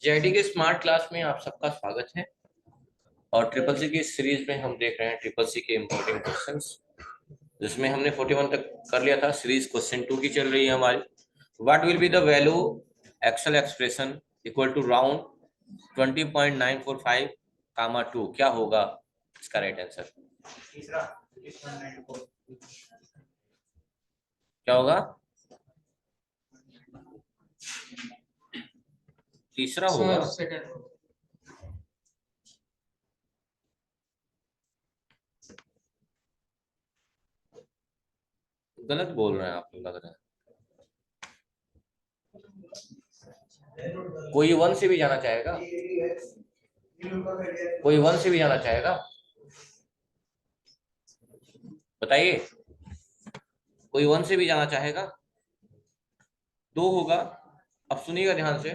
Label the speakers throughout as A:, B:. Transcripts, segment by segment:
A: JD के smart class में आप सबका स्वागत है। और ट्रिपल सी की सीरीज में हम देख रहे हैं ट्रिपल सी के इम्पोर्टेंट क्वेश्चंस, जिसमें हमने 41 तक कर लिया था। सीरीज क्वेश्चन 2 की चल रही है हमारी। What will be the value Excel expression equal to round 20.945 comma 2, क्या होगा इसका राइट आंसर? क्या होगा? तीसरा होगा। गलत बोल रहे हैं आप, लग रहा है। कोई वन से भी जाना चाहेगा? कोई वन से भी जाना चाहेगा? बताइए, कोई वन से भी जाना चाहेगा? दो होगा। अब सुनिएगा ध्यान से।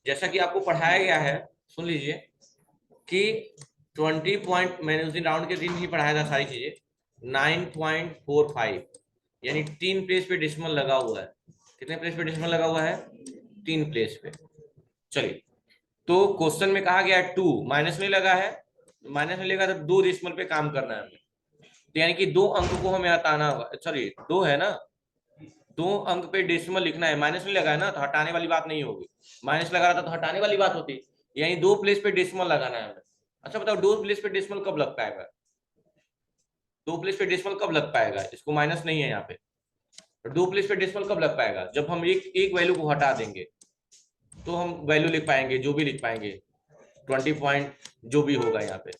A: जैसा कि आपको पढ़ाया गया है, सुन लीजिए कि 20 पॉइंट, मैंने उस दिन राउंड के दिन ही पढ़ाया था सारी चीजें। 9.45 यानी 3 प्लेस पे डेसिमल लगा हुआ है। कितने प्लेस पे डेसिमल लगा हुआ है? 3 प्लेस पे। चलिए, तो क्वेश्चन में कहा गया है 2, माइनस में लगा है। माइनस में लगा तो 2 डेसिमल पे काम करना है हमें। तो यानी कि 2 अंक को हमें हटाना होगा। सॉरी, 2 है ना, 2 अंक पे डेसिमल लिखना है। माइनस में लगा है ना, तो हटाने वाली बात नहीं होगी। माइनस लगा रहा था तो हटाने वाली बात होती। यानी 2 प्लेस पे डेसिमल लगाना है हमें। अच्छा बताओ, 2 प्लेस पे डेसिमल कब लग पाएगा? 2 प्लेस पे डेसिमल कब लग पाएगा? इसको माइनस नहीं है यहाँ पे। 2 प्लेस पे डेसिमल कब लग पाएगा? जब हम एक एक वैल्यू को हटा देंगे तो हम वैल्यू लिख पाएंगे, जो भी लिख पाएंगे। 20 पॉइंट जो भी होगा यहाँ पे,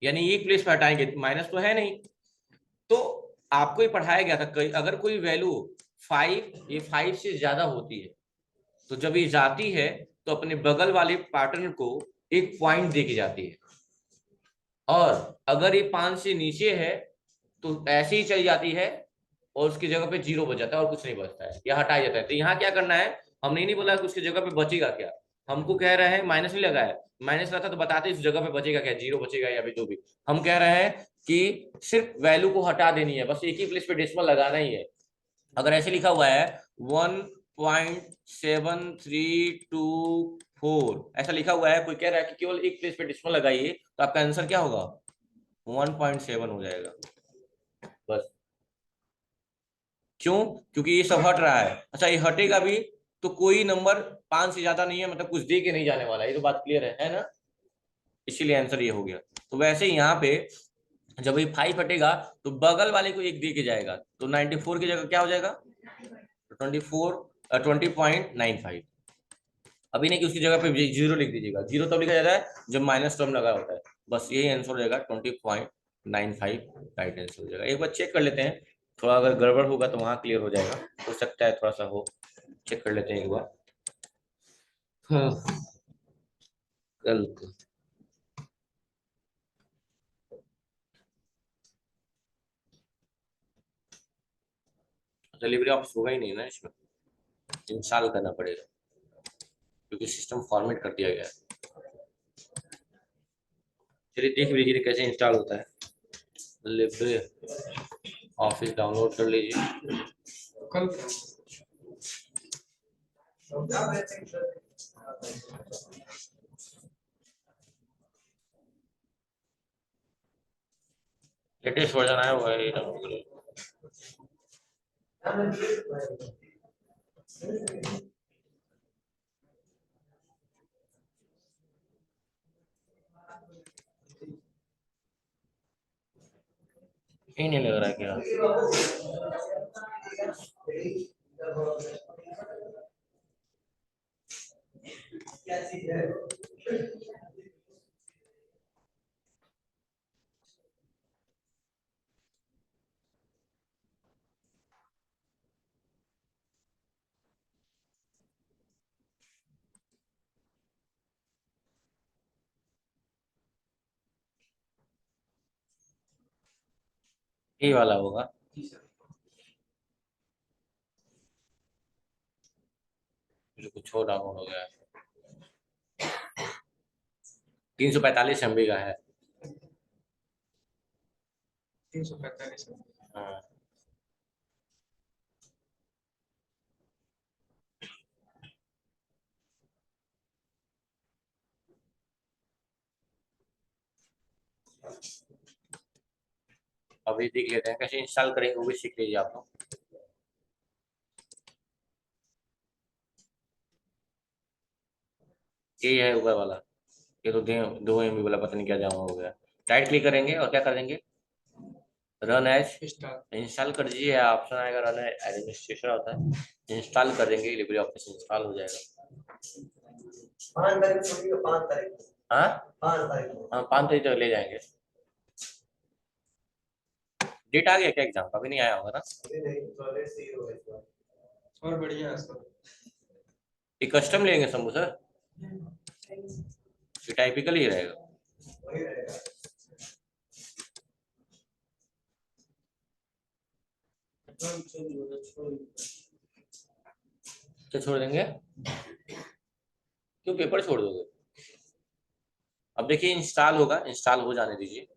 A: यानी एक प्लेस पे हटाएंगे, माइनस तो है नहीं। तो आपको ही पढ़ाया गया था, अगर कोई वैल्यू 5, ये 5 से ज्यादा होती है, तो जब ये जाती है तो अपने बगल वाले पार्टनर को एक पॉइंट दे के जाती है। और अगर ये 5 से नीचे है तो ऐसे ही चली जाती है, और उसकी जगह पे 0 बच जाता है और कुछ नहीं बचता है, या हटाया जाता है। तो यहाँ क्या करना है, हमने नहीं बोला कि उसकी जगह पे बचेगा क्या। हमको कह रहे हैं माइनस नहीं लगा है। माइनस रहता तो बताते इस जगह पे बचेगा क्या, 0 बचेगा या भी जो भी। हम कह रहे हैं कि सिर्फ वैल्यू को हटा देनी है, बस एक ही प्लेस पे डेसिमल लगाना ही है। अगर ऐसे लिखा हुआ है 1.7324, ऐसा लिखा हुआ है, कोई कह रहा है कि केवल एक प्लेस पे डेसिमल लगाइए, तो आपका आंसर क्या होगा? 1.7 हो जाएगा बस। क्यों? क्योंकि ये सब हट रहा है। अच्छा, ये हटेगा भी तो कोई नंबर 5 से ज्यादा नहीं है, मतलब कुछ दे के नहीं जाने वाला। ये तो बात क्लियर है ना? इसीलिए आंसर ये हो गया। तो वैसे ही यहाँ पे जब ये 5 हटेगा तो बगल वाले को एक दे के जाएगा, तो 94 की जगह क्या हो जाएगा? 20.95। अभी नहीं कि उसकी जगह पे 0 लिख दीजिएगा। 0 तब लिखा जाता है जब माइनस टर्म लगा होता है। बस यही आंसर हो जाएगा, 20.95 राइट आंसर हो जाएगा। एक बार चेक कर लेते हैं, थोड़ा अगर गड़बड़ होगा तो वहां क्लियर हो जाएगा। हो सकता है थोड़ा सा हो, चेक कर लेते हैं एक बार। हाँ, कल डिलीवरी ऑप्स होगा ही नहीं ना इसमें, इंस्टॉल करना पड़ेगा, क्योंकि सिस्टम फॉर्मेट कर दिया गया है। चलिए देख लीजिए कैसे इंस्टॉल होता है। लिब्रे ऑफिस डाउनलोड कर लीजिए। कल लेटेस्ट वर्जन आया हुआ है, ये डाउनलोड करिए। यही नहीं लग रहा है क्या? ये वाला होगा। मुझे कुछ और डाउनलोड हो गया है। 345 MB का है। 345। हाँ। अभी देख लेते हैं कैसे इंस्टॉल करेंगे, वो भी सीख लीजिए आप लोग। ये है ऊपर वाला, ये तो 2 MB वाला पता नहीं क्या जमा हो गया। राइट क्लिक करेंगे और क्या कर देंगे, रन एज इंस्टॉल कर दीजिए। ऑप्शन आएगा रन एज एडमिनिस्ट्रेशन होता है, इंस्टॉल कर देंगे, लिब्रे ऑफिस इंस्टॉल हो जाएगा। 5 तारीख छुट्टी है, 5 तारीख। हाँ 5 तारीख, हाँ 5 तारीख तक ले जाएंगे। डेट आ गया क्या एग्जाम का? अभी नहीं आया होगा ना? अभी नहीं, तो लेट्स सी होगा इस बार। और बढ़िया है सब। ये कस्टम लेंगे शंभू सर, ये टाइपिकल ही रहेगा। वही रहेगा। तो छोड़ देंगे, क्यों पेपर छोड़ दोगे? अब देखिए इंस्टॉल होगा, इंस्टॉल हो जाने दीजिए।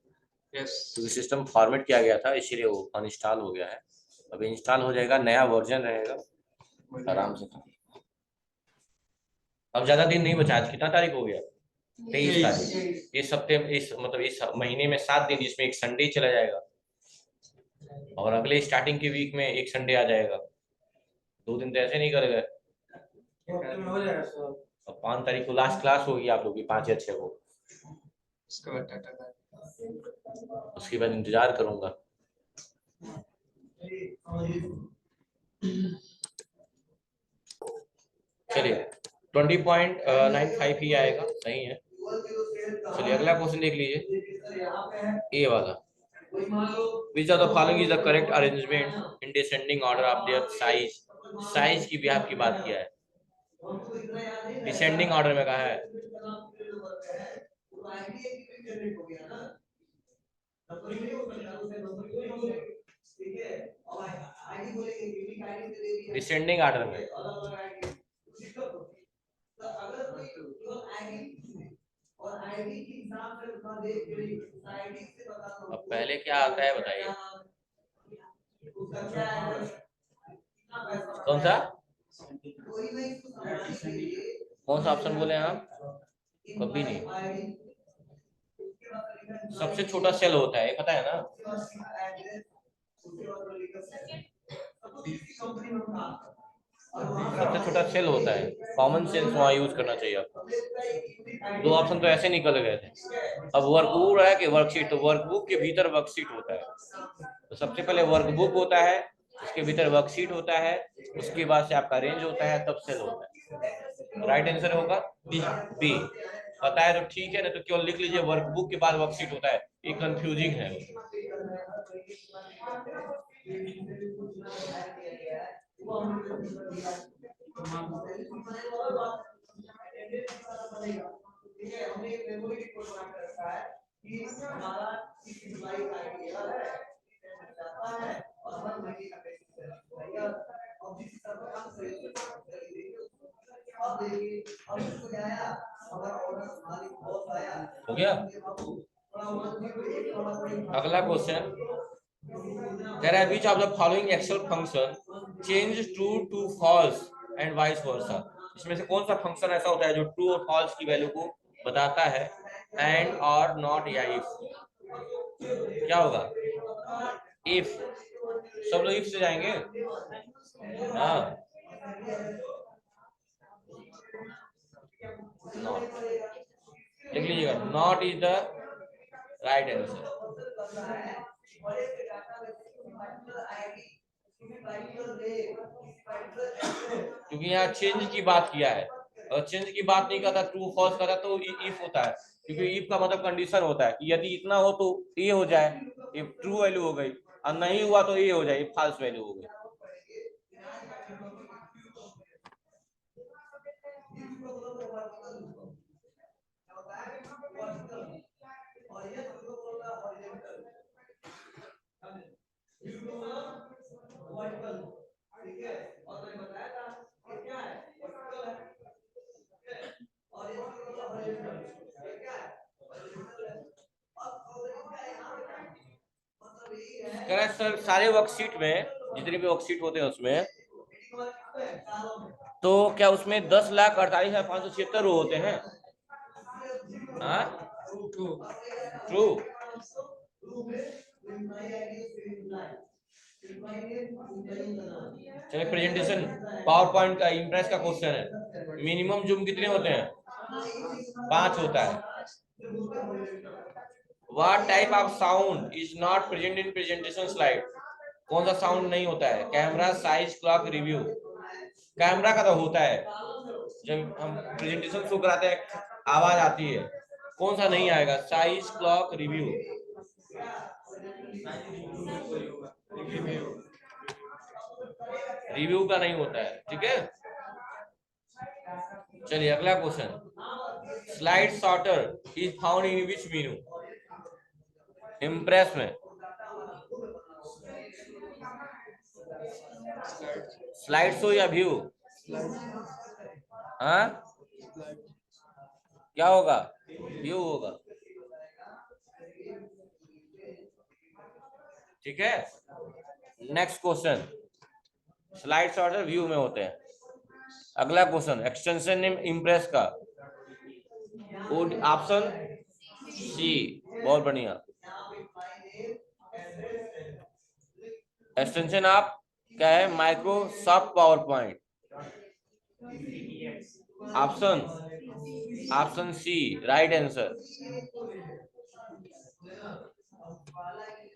A: क्योंकि सिस्टम फॉर्मेट किया गया था इसलिए वो अनइंस्टॉल हो गया है। अभी इंस्टॉल हो जाएगा, नया वर्जन रहेगा, आराम से। अब ज्यादा दिन नहीं बचा, आज कितना तारीख हो गया? 23 तारीख। इस हफ्ते, इस मतलब इस महीने में 7 दिन, जिसमें एक संडे चला जाएगा, और अगले स्टार्टिंग के वीक में एक संडे आ जाएगा। 2 दिन तो ऐसे नहीं कर गए। अब 5 तारीख को लास्ट क्लास होगी आप लोग की, 5 या 6 को। उसके बाद इंतजार करूंगा। चलिए 20.95 ही आएगा, सही है। चलिए अगला क्वेश्चन देख लीजिए, ए वाला। Which of the following is the correct arrangement in descending order of their size? Size की भी आपकी बात किया है, डिसेंडिंग ऑर्डर में कहा है। डिसेंडिंग ऑर्डर में। अब पहले क्या आता है बताइए, कौन सा कौन सा ऑप्शन बोले आप? कभी नहीं, सबसे छोटा सेल होता है, पता है ना? सबसे छोटा सेल होता है, कॉमन सेंस वहां यूज करना चाहिए आपको। 2 ऑप्शन तो ऐसे निकल गए थे। अब वर्कबुक है कि वर्कशीट, तो वर्कबुक के भीतर वर्कशीट होता है। तो सबसे पहले वर्कबुक होता है, उसके भीतर वर्कशीट होता है, उसके बाद से आपका रेंज होता है, तब सेल होता है। राइट आंसर होगा बी। पता है तो ठीक है, ना तो क्यों लिख लीजिए वर्कबुक के बाद वर्कशीट होता है, ये कंफ्यूजिंग है। हो गया। अगला क्वेश्चन कह रहा है which of the following Excel function change true to false and vice versa? इसमें से कौन सा फंक्शन ऐसा होता है जो ट्रू और फॉल्स की वैल्यू को बताता है? एंड और नॉट या इफ। क्या होगा? इफ। सब लोग इफ से जाएंगे। हाँ नॉट लिख लीजिएगा, not is the right answer. क्योंकि यहाँ चेंज की बात किया है, अगर चेंज की बात नहीं करता, ट्रू फॉल्स करता तो इफ होता है। क्योंकि इफ का मतलब कंडीशन होता है कि यदि इतना हो तो ये हो जाए, ये ट्रू वैल्यू हो गई, और नहीं हुआ तो ये हो जाए, फॉल्स वैल्यू हो गई। कह रहा है सर सारे वर्कशीट में, जितने भी वर्कशीट होते हैं उसमें, तो क्या उसमें 10,48,576 रो होते हैं? हाँ ट्रू। चलिए प्रेजेंटेशन पावर पॉइंट का इम्प्रेस का क्वेश्चन है। मिनिमम जूम कितने होते हैं? 5 होता है। What type of sound is not present in presentation slide? कौन सा साउंड नहीं होता है? Camera, size, clock, review. Camera का तो होता है, जब हम प्रेजेंटेशन शो कराते हैं आवाज आती है। कौन सा नहीं आएगा? Size, clock, review. रिव्यू का नहीं होता है, ठीक है। चलिए अगला question. Slide sorter is found in which menu? Impress में। स्लाइड शो या व्यू? हाँ, क्या होगा? व्यू होगा, ठीक है। Next question, slide sorter view में होते हैं। अगला क्वेश्चन, एक्सटेंशन नेम इम्प्रेस का ऑप्शन सी, बहुत बढ़िया। एक्सटेंशन आप क्या है? Microsoft PowerPoint. Option C right answer.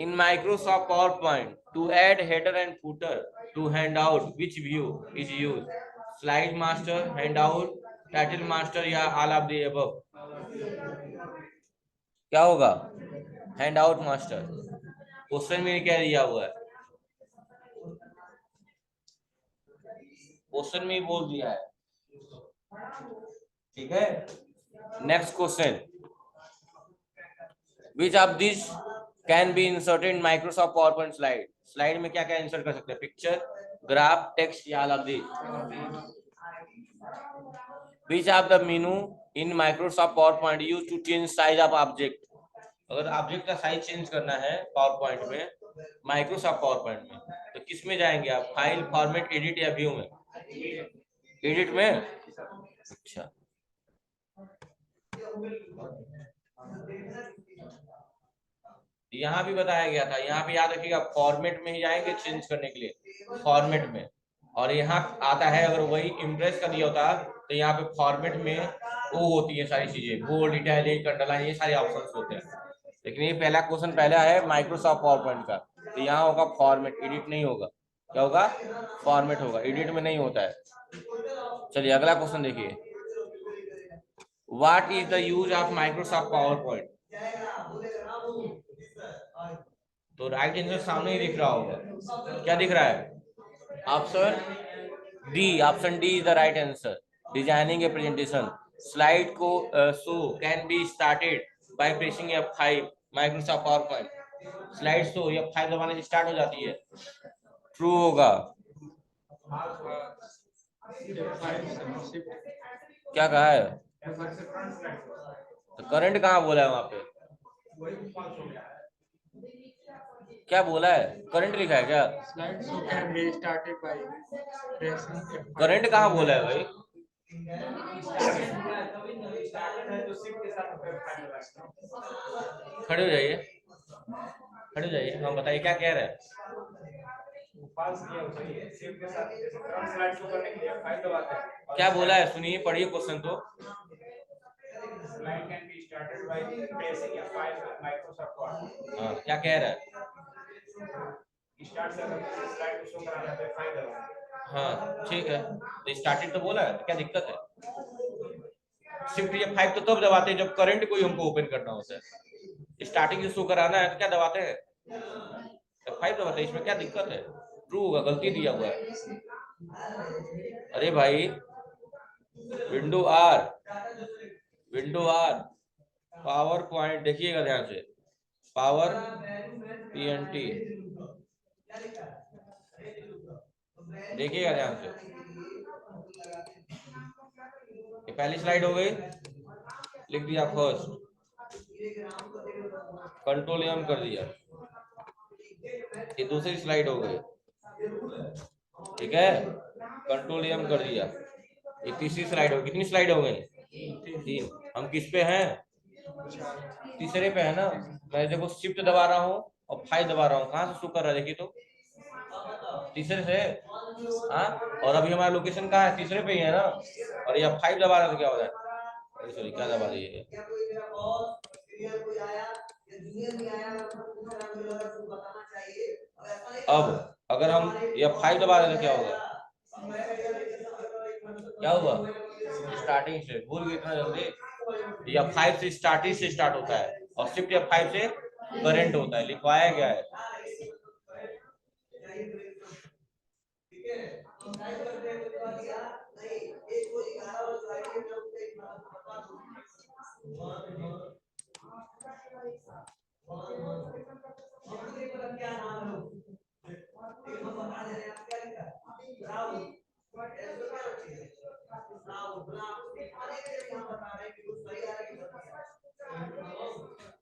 A: In Microsoft PowerPoint, to add header and footer to handout, which view is used? Slide master, handout, title master या all of the above? क्या होगा? Handout master. Question में क्या दिया हुआ है? Question में ही बोल दिया है, ठीक है। Next question, which of this can be inserted in Microsoft PowerPoint slide? Slide में क्या क्या इंसर्ट कर सकते हैं? पिक्चर, ग्राफ, टेक्स्ट या all of this? Which of the menu in Microsoft PowerPoint used to change size of object? अगर object का size change करना है पावर पॉइंट में, माइक्रोसॉफ्ट पावर पॉइंट में, तो किस में जाएंगे आप? फाइल, फॉर्मेट, एडिट या व्यू में? एडिट में। अच्छा, यहाँ भी बताया गया था, यहाँ पे याद रखिएगा फॉर्मेट में ही जाएंगे चेंज करने के लिए, फॉर्मेट में। और यहाँ आता है अगर वही इम्प्रेस का दिया होता तो यहाँ पे फॉर्मेट में वो होती है सारी चीजें, बोल्ड, इटैलिक, अंडरलाइन, ये सारे ऑप्शंस होते हैं। लेकिन ये पहला क्वेश्चन पहला है माइक्रोसॉफ्ट पावर पॉइंट का, तो यहाँ होगा फॉर्मेट, एडिट नहीं होगा। क्या होगा? फॉर्मेट होगा, एडिट में नहीं होता है। चलिए अगला क्वेश्चन देखिए, what is the use of Microsoft PowerPoint? तो राइट आंसर सामने ही दिख रहा होगा, क्या दिख रहा है? Option D is the right answer. Designing a presentation, slide को show can be started by pressing F5, Microsoft PowerPoint. Slide show F5 दबाने से स्टार्ट हो जाती है, ट्रू होगा। क्या कहा है? तो करंट कहाँ बोला है वहां पे? क्या बोला है? करंट लिखा है क्या? करंट कहाँ बोला है भाई? खड़े हो जाइए, खड़े हो जाइए, हम बताइए क्या कह रहे हैं। क्या बोला है? सुनिए, पढ़िए क्वेश्चन तो। हाँ, क्या कह रहा है? हाँ ठीक है, तो स्टार्टेड तो बोला है, तो क्या दिक्कत है? शिफ्ट F5 तो तब दबाते हैं जब करंट कोई हमको ओपन करना होता है। स्टार्टिंग शो कराना है तो क्या दबाते हैं? F5 दबाते हैं, इसमें क्या दिक्कत है? ट्रू होगा, गलती दिया हुआ है। अरे भाई, window R, window R, PowerPoint देखिएगा ध्यान से, पावर PNT देखिएगा ध्यान से। ये पहली स्लाइड हो गई, लिख दिया फर्स्ट, कंट्रोल एम कर दिया। ये दूसरी स्लाइड हो गई, ठीक है, कंट्रोल एम कर दिया। ये तीसरी स्लाइड हो, कितनी स्लाइड हो गई? 3। हम किस पे हैं? तीसरे पे है ना, मैं देखो शिफ्ट दबा रहा हूँ और 5 दबा रहा हूँ, कहाँ से शो कर रहा है देखिए तो, तीसरे से। हाँ, और अभी हमारा लोकेशन कहाँ है, तीसरे पे ही है ना, और ये 5 दबा रहा तो क्या हो जाए, सॉरी क्या दबा दिए। अब अगर हम ये 5 दबा दें तो क्या होगा, क्या होगा, स्टार्टिंग से भूल गए इतना जल्दी, या 5 से स्टार्टिंग से स्टार्ट होता है और शिफ्ट या 5 से करंट होता है, लिखवाया गया है।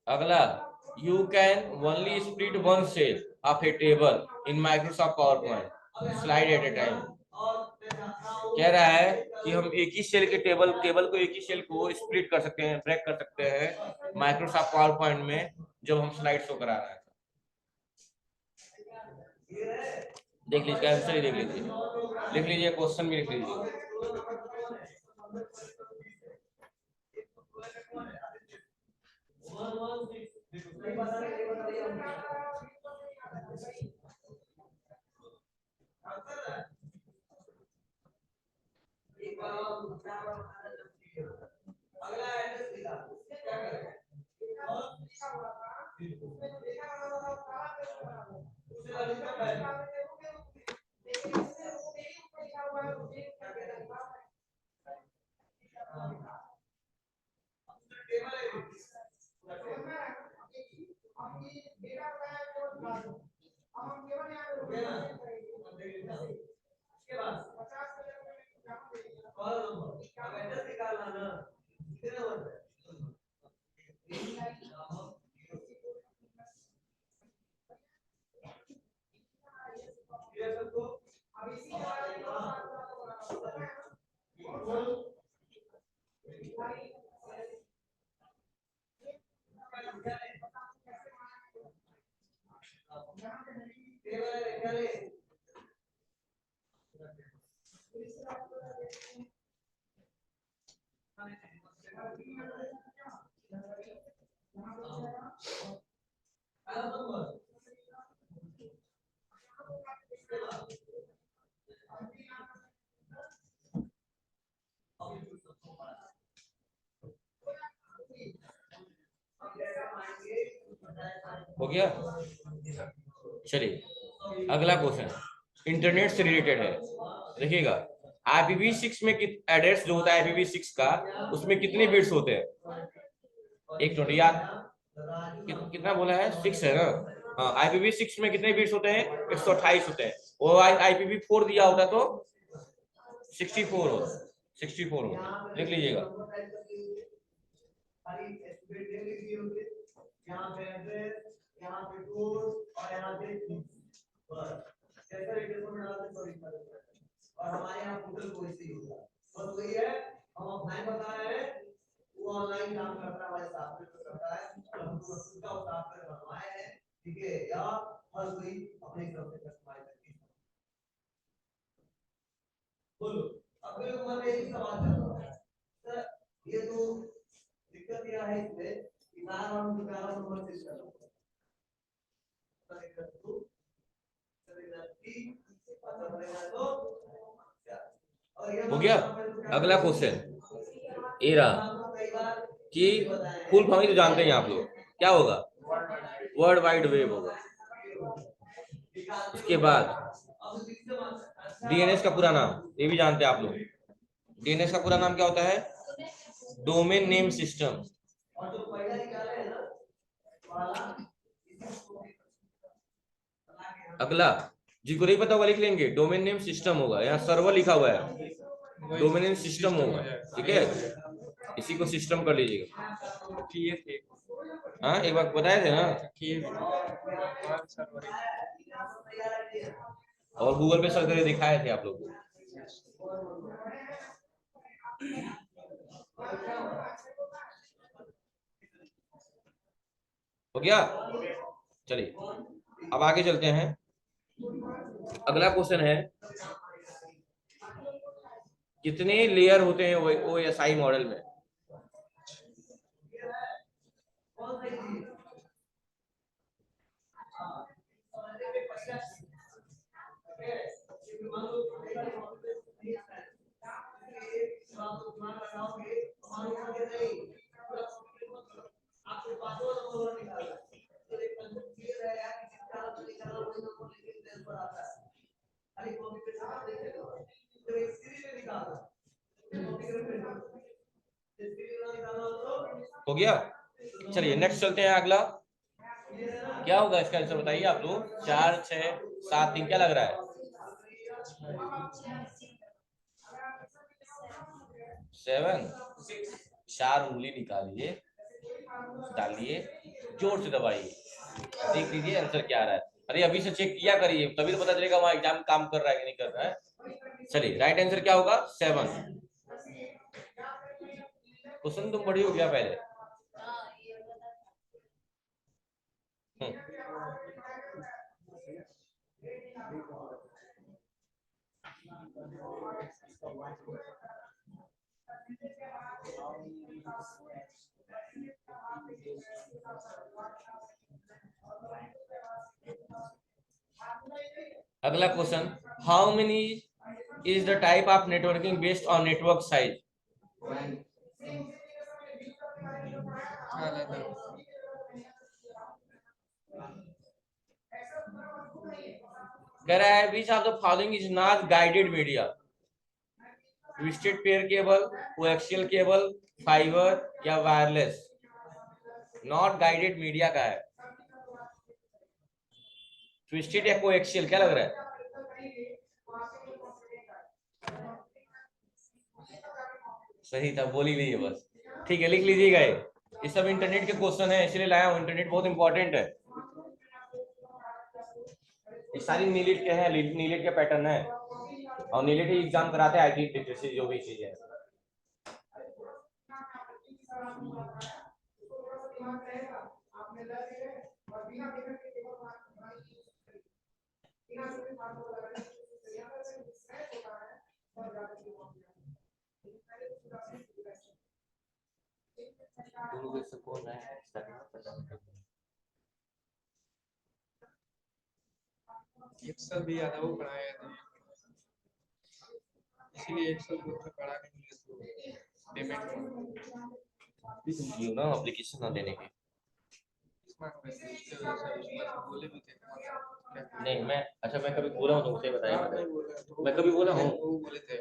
A: अगला, you can only split one cell of a table in Microsoft PowerPoint slide at a time। कह रहा है कि हम एक ही सेल के टेबल को, एक ही सेल को स्प्लिट कर सकते हैं, ब्रेक कर सकते हैं माइक्रोसॉफ्ट पावर पॉइंट में जब हम स्लाइड शो करा रहे हैं। देख लीजिए आंसर ही देख लीजिए, लिख लीजिए, क्वेश्चन भी लिख लीजिए। हो गया, चलिए अगला क्वेश्चन इंटरनेट से रिलेटेड है। देखिएगा IPv6 में एड्रेस जो होता है IPv6 का, उसमें कितने बिट्स होते हैं, एक नोट याद, कितना बोला है, 6 है ना। हाँ, IPv6 में कितने बिट्स होते हैं, 128 होते हैं। वो IPv4 दिया होता तो 64 होता, 64 होता, लिख लीजिएगा। यहाँ पे एड्रेस, यहाँ पे कोड और यहाँ पे बस जैसा रिक्वेस्ट में डालते हैं और हमारे यहाँ गूगल को इसी होगा, बस वही है, हम ऑफलाइन बता रहे हैं, वो ऑनलाइन काम करता है, हमारे सॉफ्टवेयर को करता है, और हमको खुद का सॉफ्टवेयर बनवाया है, ठीक है, या हर कोई अपने हिसाब से कस्टमाइज करके। बोलो अब मेरे मन में एक सवाल चल रहा है सर, ये तो दिक्कत क्या है इसमें कि बार बार दोबारा नंबर सिस्टम हो गया। अगला क्वेश्चन ये रहा कि फुल फॉर्म तो जानते हैं आप लोग, क्या होगा, वर्ल्ड वाइड वेब होगा। उसके बाद डीएनएस का पूरा नाम ये भी जानते हैं आप लोग, डीएनएस का पूरा नाम क्या होता है, डोमेन नेम सिस्टम। अगला जिसको नहीं पता होगा लिख लेंगे, डोमेन नेम सिस्टम होगा, यहाँ सर्वर लिखा हुआ है, डोमेन नेम सिस्टम होगा, ठीक है, इसी को सिस्टम कर लीजिएगा। हाँ एक बार बताए थे ना, और गूगल पे सर्च करके दिखाए थे आप लोग। हो गया? चलिए अब आगे चलते हैं। अगला क्वेश्चन है, कितने लेयर होते हैं OSI मॉडल में? हो गया? चलिए नेक्स्ट चलते हैं। अगला क्या होगा इसका आंसर बताइए आप लोग। 4 6 7 3 क्या लग रहा है? 7। 4 उंगली निकालिए, डालिए, जोर से दबाइए, देख लीजिए आंसर क्या आ रहा है। अरे अभी से चेक किया करिए, तभी तो पता चलेगा वहां एग्जाम काम कर रहा है कि नहीं कर रहा है। चलिए राइट आंसर क्या होगा? 7। क्वेश्चन तुम पढ़ी हो क्या पहले? अगला question, how many is the type of networking based on network size? कह रहा है which of the following is not guided media? Twisted pair cable, coaxial cable, fibre या वायरलेस? नॉट गाइडेड मीडिया का है, ट्विस्टेड या coaxial, क्या लग रहा है? सही था, बोल ही लीजिए बस। ठीक है, लिख लीजिएगा। ये सब इंटरनेट के क्वेश्चन है, इसलिए लाया हूँ। इंटरनेट बहुत इंपॉर्टेंट है। ये सारी नीलेट के हैं, नीलेट के पैटर्न है, और नीलेट ही एग्जाम कराते हैं IT जैसे जो भी चीजें है। कौन है?
B: एक्सेल भी आता वो पढ़ाया था, इसीलिए एक्सेल को पढ़ा नहीं पेमेंट
A: क्यों ना एप्लीकेशन ना देने के।
B: बोले भी थे।
A: नहीं मैं, अच्छा मैं कभी बोला हूँ तुमसे? बताया मैं कभी बोला हूँ?
B: वो बोले थे,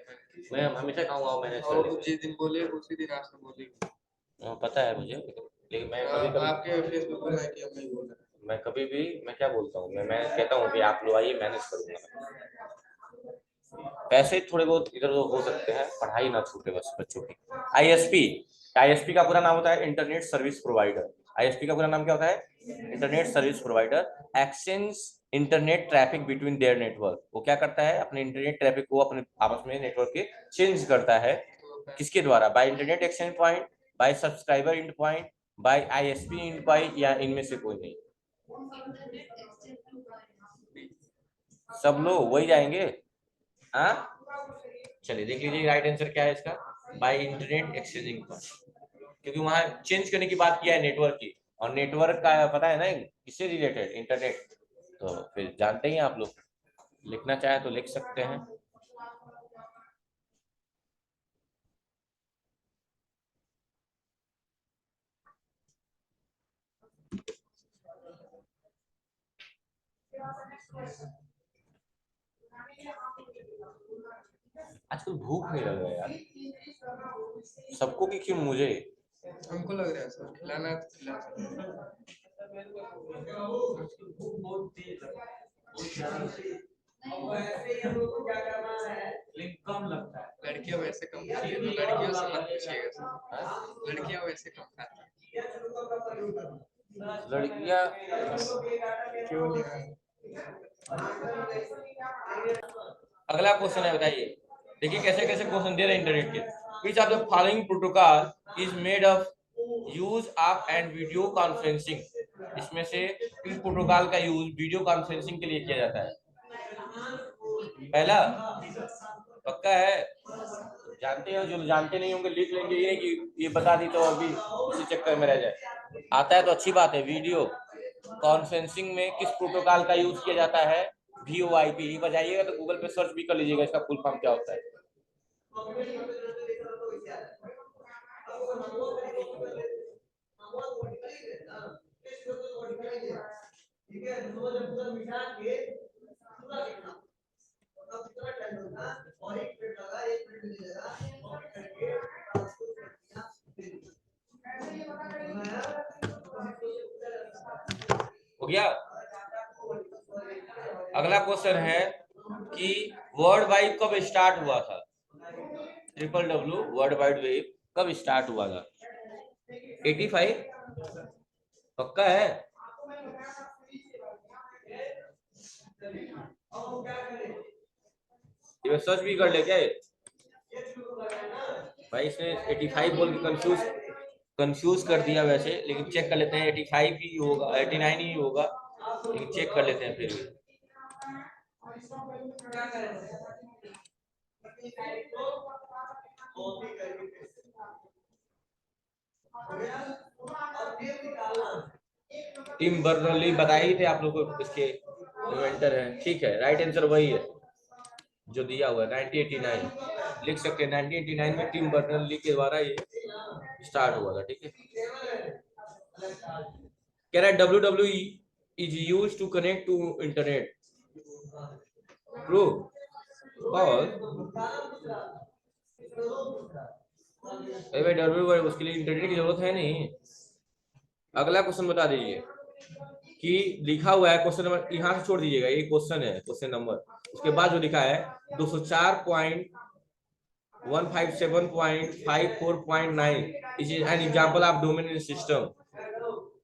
A: मैं हमेशा कहूँगा मैंने
B: और जिस दिन बोले उसी दिन आज बोले।
A: पता है मुझे, लेकिन मैं कभी कभी
B: आपके फेसबुक पर है कि हम नहीं बोल रहे।
A: मैं कभी भी मैं क्या बोलता हूँ, मैं कहता हूँ कि आप लोग आइए, मैनेज करूंगा। पैसे थोड़े बहुत इधर उधर हो सकते हैं, पढ़ाई ना छूटे बस बच्चों की। आईएसपी का पूरा नाम होता है इंटरनेट सर्विस प्रोवाइडर। आईएसपी का पूरा नाम क्या होता है? Internet service provider exchange internet traffic between their network. वो क्या करता है? अपने इंटरनेट ट्रैफिक को अपने आपस में नेटवर्क के चेंज करता है। किसके द्वारा? By internet exchange point, by subscriber end point, by ISP end point, या इनमें से कोई नहीं। सब लोग वही जाएंगे। हाँ चलिए देख लीजिए राइट आंसर क्या है इसका। बाय इंटरनेट एक्सचेंजिंग पॉइंट, क्योंकि वहां चेंज करने की बात किया है नेटवर्क की, और नेटवर्क का पता है ना किससे रिलेटेड? इंटरनेट। तो फिर जानते ही आप लोग, लिखना चाहे तो लिख सकते हैं। आजकल भूख नहीं लग रहा है यार, सबको कि क्यों मुझे?
B: हमको लग रहा है सर खिलाना है तो खिला कम लगता है। लड़कियां वैसे कम खाती है, लड़कियों से मत पूछिएगा सर, लड़कियां वैसे कम खाती है।
A: लड़कियां
B: क्यों नहीं है?
A: अगला क्वेश्चन है, बताइए। देखिए कैसे कैसे क्वेश्चन दे रहे हैं इंटरनेट के। Which of the following protocol is made of use of and video conferencing? इसमें से किस प्रोटोकॉल का यूज वीडियो कॉन्फ्रेंसिंग के लिए किया जाता है? पहला, पक्का है? जानते हो? जो जानते नहीं होंगे लिख लेंगे, ये कि ये बता दी तो अभी इसी चक्कर में रह जाए। आता है तो अच्छी बात है। वीडियो कॉन्फ्रेंसिंग में किस प्रोटोकॉल का यूज किया जाता है? VoIP। ये बताइएगा तो गूगल पे सर्च भी कर लीजिएगा इसका फुल फॉर्म क्या होता है। हो गया। अगला क्वेश्चन है कि वर्ल्ड वाइड कब स्टार्ट हुआ था? WWW वर्ल्ड वाइड वेब कब स्टार्ट हुआ था? 85? पक्का है? ये सर्च भी कर ले क्या ये? भाई इसने 85 बोल के कंफ्यूज कर दिया वैसे, लेकिन चेक कर लेते हैं 85 ही होगा, 89 ही होगा, लेकिन चेक कर लेते हैं फिर भी। टिम बर्नर्स-ली बताए ही थे आप लोग को, इसके इन्वेंटर है। ठीक है, राइट आंसर वही है जो दिया हुआ है, 1989 लिख सकते हैं। 1989 में टिम बर्नर्स-ली के द्वारा ये स्टार्ट हुआ था। ठीक है, कह रहा है WWE is used to connect to internet. True? False? भाई WWE उसके लिए इंटरनेट की जरूरत है नहीं। अगला क्वेश्चन बता दीजिए कि लिखा हुआ है क्वेश्चन नंबर, यहाँ से छोड़ दीजिएगा, ये क्वेश्चन है, क्वेश्चन नंबर, उसके बाद जो लिखा है 204.157.54.9 is an example of domain name system.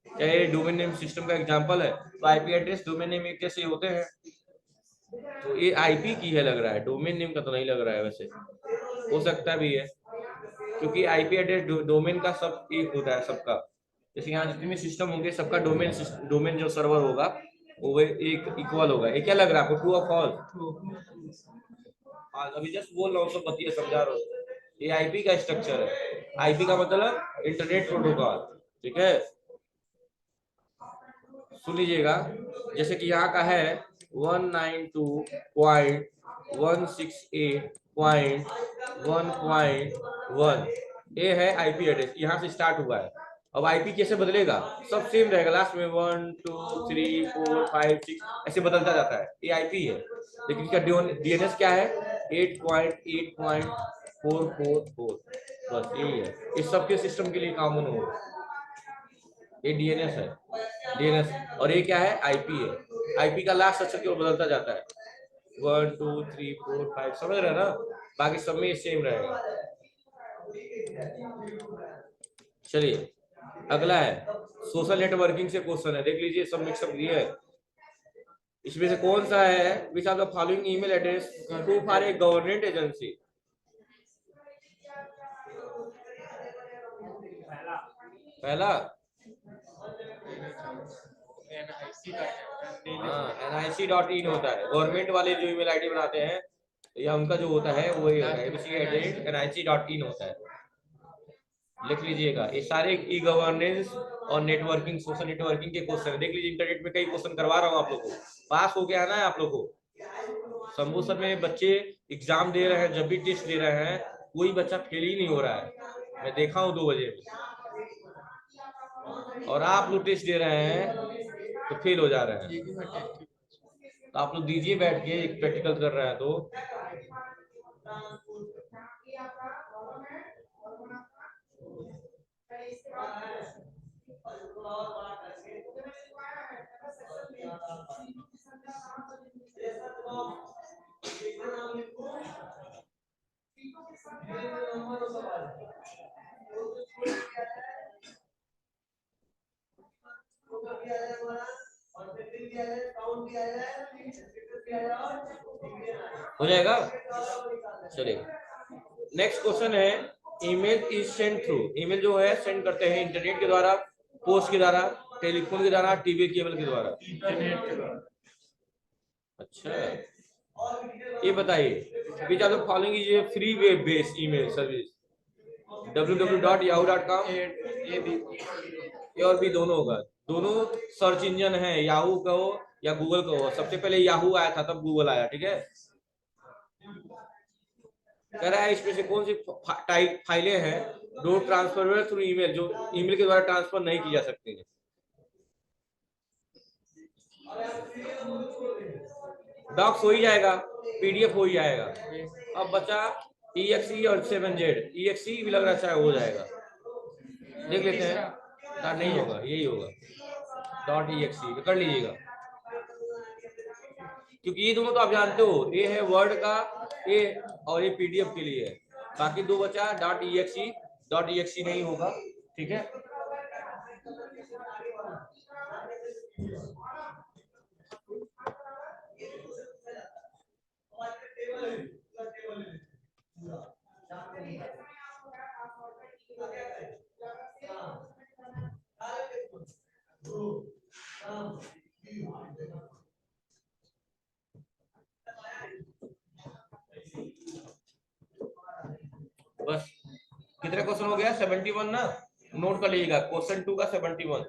A: क्या ये डोमेन नेम सिस्टम का एग्जांपल है? तो आईपी एड्रेस डोमेन नेम एक जैसे होते हैं, तो ये आईपी की है लग रहा है, डोमेन नेम का तो नहीं लग रहा है, वैसे हो सकता भी है क्योंकि आईपी एड्रेस डोमेन का सब एक होता है सबका। जैसे यहाँ जितने भी सिस्टम होंगे सबका डोमेन जो सर्वर होगा वो एक इक्वल होगा। ये क्या लग रहा है आपको, ट्रू और फॉल्स? अभी जस्ट बोल रहा हूँ, सब बतिया समझा रहा हूँ। ये आईपी का स्ट्रक्चर है। आईपी का मतलब इंटरनेट प्रोटोकॉल। ठीक है, सुन लीजिएगा। जैसे कि यहाँ का है 192.168.1.1, ये है आईपी एड्रेस, यहाँ से स्टार्ट हुआ है। अब आईपी कैसे बदलेगा? सब सेम रहेगा, लास्ट में 1 2 3 4 5 6 ऐसे बदलता जाता है। ये आईपी है, लेकिन इसका डीएनएस क्या है? 8.8.444। बस यही है, इस सबके सिस्टम के लिए कॉमन होगा। ये डीएनएस है, डीएनएस। और ये क्या है? आईपी है। आईपी का लास्ट अक्षर केवल बदलता जाता है, 1 2 3 4 5, समझ रहे हैं ना? बाकी सब में सेम रहेगा। चलिए अगला है सोशल नेटवर्किंग से क्वेश्चन है, देख लीजिए, सब मिक्सअप दिए है। इसमें से कौन सा है which are the following email address to for a government agency? पहला NIC.in होता है। गवर्नमेंट वाले जो ईमेल आईडी बनाते हैं या उनका जो होता है वो NIC.in होता है। लिख लीजिएगा, ये सारे ई गवर्नेंस और नेटवर्किंग, सोशल नेटवर्किंग के क्वेश्चन है। देख लीजिए, इंटरनेट में कई क्वेश्चन करवा रहा हूँ आप लोग को, पास हो गया है ना आप लोग को। शंभू सर में बच्चे एग्जाम दे रहे हैं, जब भी टेस्ट दे रहे हैं कोई बच्चा फेल ही नहीं हो रहा है, मैं देखा हूँ 2 बजे में। और आप लोग टेस्ट दे रहे हैं तो फेल हो जा रहे हैं। तो आप लोग दीजिए बैठ के, एक प्रैक्टिकल कर रहे हैं तो। हो जाएगा। चलिए नेक्स्ट क्वेश्चन है, email is send through. Email जो है सेंड करते हैं इंटरनेट के द्वारा, पोस्ट के द्वारा, टेलीफोन के द्वारा, टीवी केबल के द्वारा?
B: इंटरनेट के द्वारा।
A: अच्छा, ये बताइए, which are the following is a free web based email service? www.yahoo.com,
B: A B.
A: A और बी दोनों होगा। दोनों सर्च इंजन है, याहू का हो या गूगल का हो। सबसे पहले याहू आया था, तब गूगल आया, ठीक है। कह रहा है इसमें से कौन सी टाइप फाइलें हैं डोंट ट्रांसफर थ्रू ईमेल, जो ईमेल के द्वारा ट्रांसफर नहीं की जा सकती है? डॉक्स हो ही जाएगा, पीडीएफ हो ही जाएगा। अब बचा EXE और 7Z। EXE भी लग रहा है चाहे हो जाएगा, देख लेते हैं। नहीं होगा, यही होगा, .exe कर लीजिएगा, क्योंकि ये दोनों तो आप जानते हो, ये है वर्ड का, ये और ये पीडीएफ के लिए है। बाकी दो बचा .exe, .exe नहीं होगा, ठीक है। बस कितने क्वेश्चन हो गया? 71 ना, नोट कर लीजिएगा, क्वेश्चन 2 का 71।